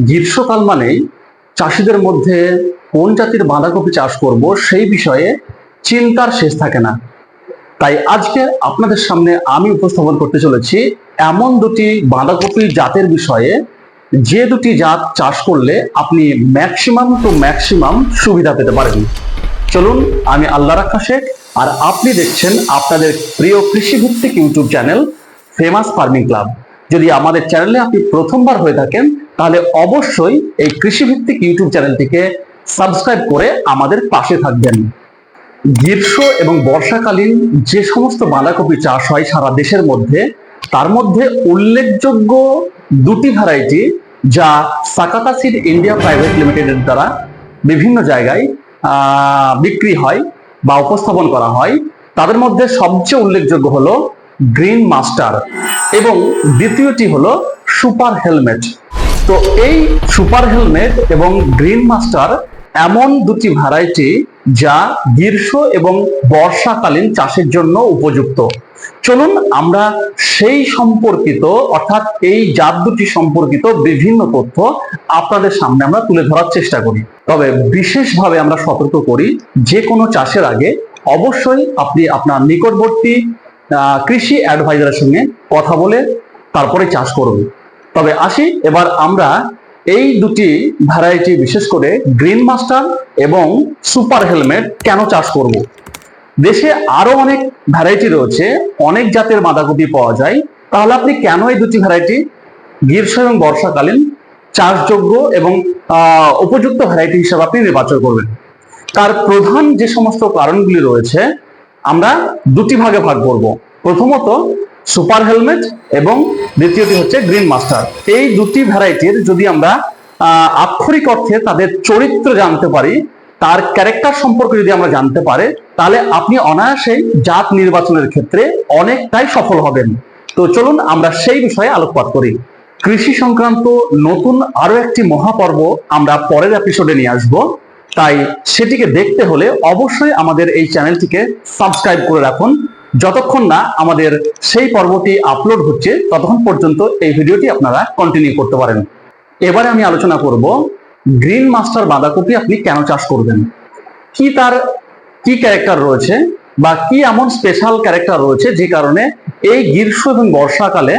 গ্রীষ্মকাল মানেই চাষিদের মধ্যে কোন জাতির বাঁধাকপি চাষ করব সেই বিষয়ে চিন্তার শেষ থাকে না। তাই আজকে আপনাদের সামনে আমি উপস্থাপন করতে চলেছি এমন দুটি বাঁধাকপি জাতের বিষয়ে, যে দুটি জাত চাষ করলে আপনি ম্যাক্সিমাম সুবিধা পেতে পারেন। চলুন, আমি আল্লাহ রাখা শেখ, আর আপনি দেখছেন আপনাদের প্রিয় কৃষিভিত্তিক YouTube channel famous farming club. যদি আমাদের চ্যানেলে আপনি প্রথমবার হয়ে থাকেন তাহলে অবশ্যই এই কৃষিভিত্তিক ইউটিউব চ্যানেলটিকে সাবস্ক্রাইব করে আমাদের পাশে থাকবেন। গ্রীষ্ম এবং বর্ষাকালীন যে সমস্ত বাঁধাকপি চাষ হয় সারা দেশের মধ্যে, তার মধ্যে উল্লেখযোগ্য দুটি ভ্যারাইটি যা সাকাতা সিড ইন্ডিয়া প্রাইভেট লিমিটেডের দ্বারা বিভিন্ন জায়গায় বিক্রি হয় বা উপস্থাপন করা হয়। তাদের মধ্যে সবচেয়ে উল্লেখযোগ্য হলো গ্রিন মাস্টার এবং দ্বিতীয়টি হলো সুপার হেলমেট। তো এই সুপার হেলমেট এবং গ্রিন মাস্টার এমন দুটি ভ্যারাইটি যা গ্রীষ্ম এবং বর্ষাকালীন চাষের জন্য উপযুক্ত। চলুন আমরা সেই সম্পর্কিত অর্থাৎ এই জাত দুটি সম্পর্কিত বিভিন্ন তথ্য আপনাদের সামনে আমরা তুলে ধরার চেষ্টা করি। তবে বিশেষভাবে আমরা সতর্ক করি, যে কোনো চাষের আগে অবশ্যই আপনি আপনার নিকটবর্তী কৃষি অ্যাডভাইজারের সঙ্গে কথা বলে তারপরে চাষ করুন। তবে আসি এবার আমরা এই দুটি ভ্যারাইটি, বিশেষ করে গ্রিন মাস্টার এবং সুপার হেলমেট কেন চাষ করব। দেশে আরো অনেক ভ্যারাইটি রয়েছে, অনেক জাতের বাঁধাকপি পাওয়া যায়, তাহলে আপনি কেন এই দুটি ভ্যারাইটি গ্রীষ্ম এবং বর্ষাকালীন চাষযোগ্য এবং উপযুক্ত ভ্যারাইটি হিসেবে আপনি নির্বাচন করবেন? তার প্রধান যে সমস্ত কারণগুলি রয়েছে আমরা দুটি ভাগে ভাগ করব। প্রথমত সুপার হেলমেট এবং দ্বিতীয়টি হচ্ছে গ্রিন মাস্টার। এই দুটি ভ্যারাইটির যদি আমরা আক্ষরিক অর্থে তাদের চরিত্র জানতে পারি, তার ক্যারেক্টার সম্পর্কে যদি আমরা জানতে পারি, তাহলে আপনি অনায়াসেই জাত নির্বাচনের ক্ষেত্রে অনেকটাই সফল হবেন। তো চলুন আমরা সেই বিষয়ে আলোকপাত করি। কৃষি সংক্রান্ত নতুন আরো একটি মহাপর্ব আমরা পরের এপিসোডে নিয়ে আসব, তাই সেটিকে দেখতে হলে অবশ্যই আমাদের এই চ্যানেলটিকে সাবস্ক্রাইব করে রাখুন। যতক্ষণ না আমাদের সেই পর্বটি আপলোড হচ্ছে ততক্ষণ পর্যন্ত এই ভিডিওটি আপনারা কন্টিনিউ করতে পারেন। এবারে আমি আলোচনা করব গ্রিন মাস্টার বাঁধাকপি আপনি কেন চাষ করবেন, কি তার কি ক্যারেক্টার রয়েছে বা কি এমন স্পেশাল ক্যারেক্টার রয়েছে যে কারণে এই গ্রীষ্ম এবং বর্ষাকালে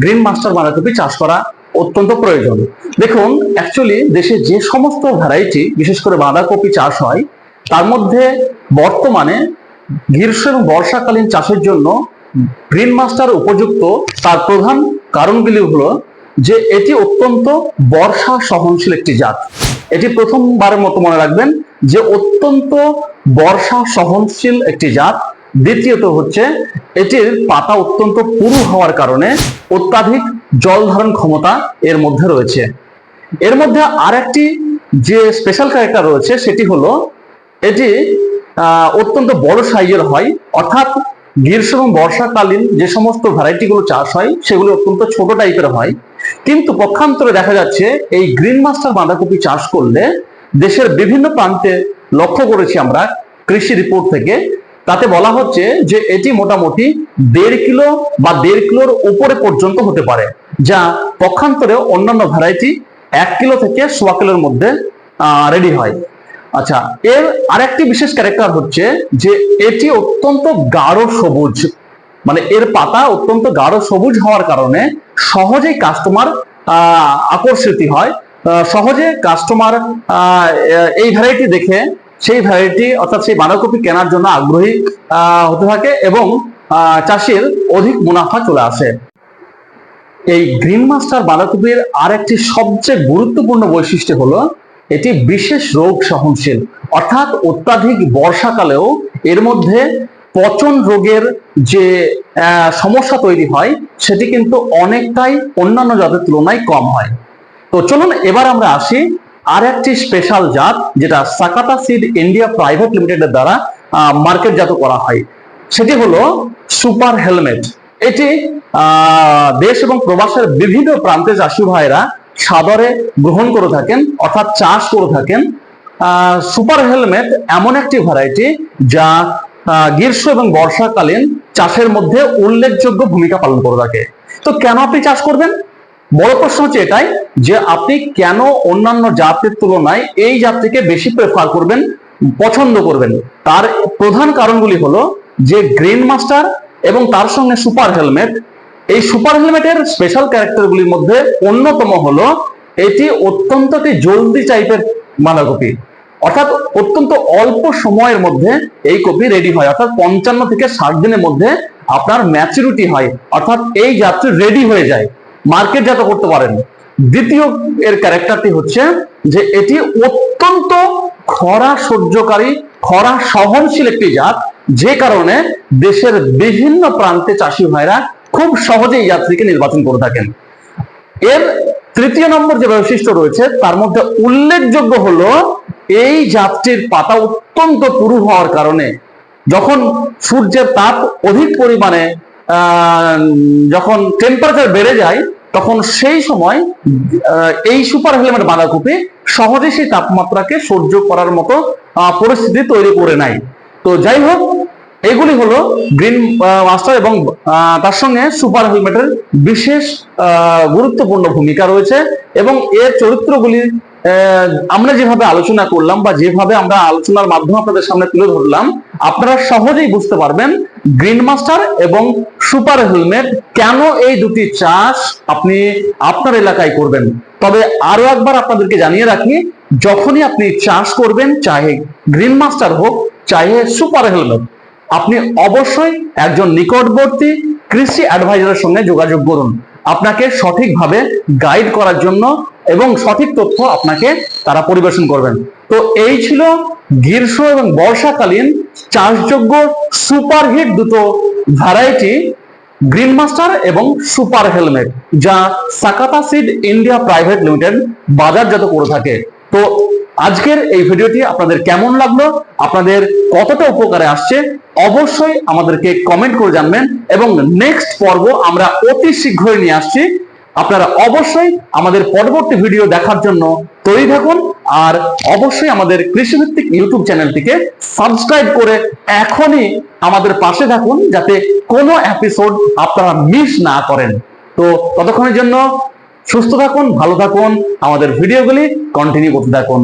গ্রিন মাস্টার বাঁধাকপি চাষ করা অত্যন্ত প্রয়োজন। দেখুন, অ্যাকচুয়ালি দেশে যে সমস্ত ভ্যারাইটি বিশেষ করে বাঁধাকপি চাষ হয়, তার মধ্যে বর্তমানে গ্রীষ্ম এবং বর্ষাকালীন চাষের জন্য গ্রিন মাস্টার উপযুক্ত। তার প্রধান কারণগুলি হলো যে এটি অত্যন্ত বর্ষা সহনশীল একটি জাত। এটি প্রথমবারের মতো মনে রাখবেন যে অত্যন্ত বর্ষা সহনশীল একটি জাত। দ্বিতীয়ত হচ্ছে এটির পাতা অত্যন্ত পুরু হওয়ার কারণে অত্যাধিক জল ধারণ ক্ষমতা এর মধ্যে রয়েছে। এর মধ্যে আর একটি যে স্পেশাল ক্যারেক্টার রয়েছে সেটি হলো এটি অত্যন্ত বড় সাইজের হয়, অর্থাৎ গ্রীষ্ম এবং বর্ষাকালীন যে সমস্ত ভ্যারাইটি গুলো চাষ হয় সেগুলো অত্যন্ত ছোট টাইপের হয়। কিন্তু পক্ষান্তরে দেখা যাচ্ছে এই গ্রিন মাস্টার বাঁধাকপি চাষ করলে দেশের বিভিন্ন প্রান্তে লক্ষ্য করেছি আমরা কৃষি রিপোর্ট থেকে, তাতে বলা হচ্ছে যে এটি মোটামুটি 1.5 কিলো বা 1.5 কিলোর উপরে পর্যন্ত হতে পারে, যা পক্ষান্তরে অন্যান্য ভ্যারাইটি 1 কিলো থেকে 1.25 কিলোর মধ্যে রেডি হয়। আচ্ছা, এর আরেকটি বিশেষ ক্যারেক্টার হচ্ছে যে এটি অত্যন্ত গাঢ় সবুজ, মানে এর পাতা অত্যন্ত গাঢ় সবুজ হওয়ার কারণে সহজেই কাস্টমার আকর্ষিত হয়, সহজে কাস্টমার এই ভ্যারাইটি দেখে সেই ভ্যারাইটি অর্থাৎ সেই বাঁধাকপি কেনার জন্য আগ্রহী হতে থাকে এবং চাষির অধিক মুনাফা চলে আসে। এই গ্রিন মাস্টার বাঁধাকপির আর একটি সবচেয়ে গুরুত্বপূর্ণ বৈশিষ্ট্য হলো এটি বিশেষ রোগ সহনশীল, অর্থাৎ অত্যাধিক বর্ষাকালেও এর মধ্যে পচন রোগের যে সমস্যা তৈরি হয় সেটি কিন্তু অনেকটাই অন্যান্য জাতের তুলনায় কম হয়। তো চলুন এবার আমরা আসি আর একটি স্পেশাল জাত যেটা সাকাতা সিড ইন্ডিয়া প্রাইভেট লিমিটেডের দ্বারা মার্কেটজাত করা হয়, সেটি হলো সুপার হেলমেট। এটি দেশ এবং প্রবাসের বিভিন্ন প্রান্তে চাষি ভাইরা সাদরে গ্রহণ করে থাকেন অর্থাৎ চাষ করে থাকেন। সুপার হেলমেট এমন একটি ভ্যারাইটি যা গ্রীষ্ম এবং বর্ষাকালীন চাষের মধ্যে উল্লেখযোগ্য ভূমিকা পালন করে থাকে। তো কেন আপনি চাষ করবেন? বড় প্রশ্ন হচ্ছে এটাই যে আপনি কেন অন্যান্য জাতের তুলনায় এই জাতটিকে বেশি প্রেফার করবেন, পছন্দ করবেন। তার প্রধান কারণগুলি হলো যে গ্রিন মাস্টার এবং তার সঙ্গে সুপার হেলমেট। এই সুপার হেলমেটের স্পেশাল ক্যারেক্টারগুলির মধ্যে অন্যতম হলো এটি অত্যন্ত জলদি টাইপের বাঁধাকপি, অর্থাৎ অত্যন্ত অল্প সময়ের মধ্যে এই কপি রেডি হয়, অর্থাৎ 55 থেকে 60 দিনের মধ্যে আপনার ম্যাচুরিটি হয়, অর্থাৎ এই জাতটি রেডি হয়ে যায়, মার্কেটজাত করতে পারেন। দ্বিতীয় এর ক্যারেক্টারটি হচ্ছে যে এটি অত্যন্ত খরা সহ্যকারী, খরা সহনশীল একটি জাত, যে কারণে দেশের বিভিন্ন প্রান্তে চাষি ভাইরা খুব সহজে এই জাতটিকে নির্বাচন করে থাকেন। এর তৃতীয় নম্বর যে বৈশিষ্ট্য রয়েছে তার মধ্যে উল্লেখযোগ্য হলো এই জাতটির পাতা অত্যন্ত পুরু হওয়ার কারণে যখন সূর্যের তাপ অধিক পরিমাণে যখন টেম্পারেচার বেড়ে যায় তখন সেই সময় এই সুপার হেলমেট বাঁধাকপি সহজে সেই তাপমাত্রাকে সহ্য করার মতো পরিস্থিতি তৈরি করে নেয়। তো যাই হোক, এগুলি হলো গ্রিন মাস্টার এবং তার সঙ্গে সুপার হেলমেটের বিশেষ গুরুত্বপূর্ণ ভূমিকা রয়েছে। এবং এর চরিত্রগুলি আমরা যেভাবে আলোচনা করলাম বা যেভাবে আমরা আলোচনার মাধ্যমে আপনাদের সামনে তুলে ধরলাম, আপনারা সহজেই বুঝতে পারবেন গ্রিন মাস্টার এবং সুপার হেলমেট কেন এই দুটি চাষ আপনি আপনার এলাকায় করবেন। তবে আরো একবার আপনাদেরকে জানিয়ে রাখি, যখনই আপনি চাষ করবেন, চাহে গ্রিন মাস্টার হোক চাহে সুপার হেলমেট, আপনি অবশ্যই একজন নিকটবর্তী কৃষি অ্যাডভাইজারের সঙ্গে যোগাযোগ করুন, আপনাকে সঠিকভাবে গাইড করার জন্য এবং সঠিক তথ্য আপনাকে তারা পরিবেশন করবেন। তো এই ছিল গ্রীষ্ম এবং বর্ষাকালীন চাষযোগ্য সুপারহিট দুটো ভ্যারাইটি গ্রিন মাস্টার এবং সুপার হেলমেট, যা সাকাতা সিড ইন্ডিয়া প্রাইভেট লিমিটেড বাজারজাত করে থাকে। তো আজকের এই ভিডিওটি আপনাদের কেমন লাগলো, আপনাদের কতটা উপকারে আসছে, অবশ্যই আমাদেরকে কমেন্ট করে জানবেন। এবং নেক্সট পর্ব আমরা অতি শীঘ্রই নিয়ে আসছি, আপনারা অবশ্যই আমাদের পরবর্তী ভিডিও দেখার জন্য তৈরি থাকুন। আর অবশ্যই আমাদের কৃষিভিত্তিক ইউটিউব চ্যানেলটিকে সাবস্ক্রাইব করে এখনই আমাদের পাশে থাকুন, যাতে কোনো এপিসোড আপনারা মিস না করেন। তো ততক্ষণের জন্য সুস্থ থাকুন, ভালো থাকুন, আমাদের ভিডিওগুলি কন্টিনিউ করতে থাকুন।